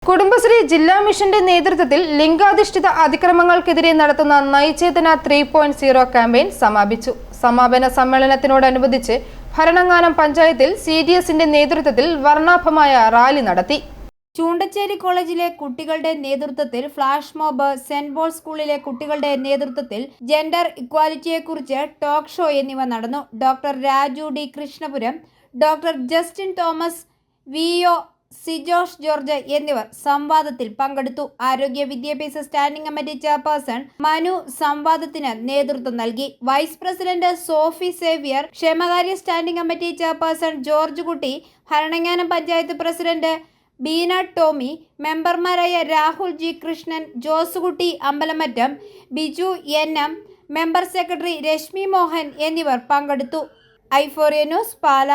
കുടുംബശ്രീ ജില്ലാ മിഷന്റെ നേതൃത്വത്തിൽ ലിംഗാധിഷ്ഠിത അതിക്രമങ്ങൾക്കെതിരെ നടത്തുന്ന നയിചേതന 3.0 ക്യാമ്പയിൻ സമാപിച്ചു. സമാപന സമ്മേളനത്തിനോടനുബന്ധിച്ച് ഭരണങ്ങാനം പഞ്ചായത്തിൽ CDSന്റെ നേതൃത്വത്തിൽ വർണ്ണാഭമായ റാലി നടത്തി. ചൂണ്ടച്ചേരി കോളേജിലെ കുട്ടികളുടെ നേതൃത്വത്തിൽ ഫ്ലാഷ് മോബ്, സെന്റ് പോൾ സ്കൂളിലെ കുട്ടികളുടെ നേതൃത്വത്തിൽ ജെൻഡർ ഇക്വാലിറ്റിയെക്കുറിച്ച് ടോക്ക് ഷോ എന്നിവ നടന്നു. Doctor Raju D Krishnapuram, doctor Justin Thomas, VO Sijosh George എന്നിവർ സംവാദത്തിൽ പങ്കെടുത്തു. ആരോഗ്യ വിദ്യാഭ്യാസ സ്റ്റാൻഡിംഗ് കമ്മിറ്റി ചെയർപേഴ്സൺ മനു സംവാദത്തിന് നേതൃത്വം നൽകി. വൈസ് പ്രസിഡന്റ് സോഫി സേവ്യർ, ക്ഷേമകാര്യ standing committee chairperson George Kutty, Bharananganam panchayat president Beena Tomy, മെമ്പർമാരായ Rahul G Krishnan, Josekutty Ambalamattam, Biju NM, member secretary Reshmi Mohan എന്നിവർ പങ്കെടുത്തു. ഐഫോറിയ ന്യൂസ്, പാല.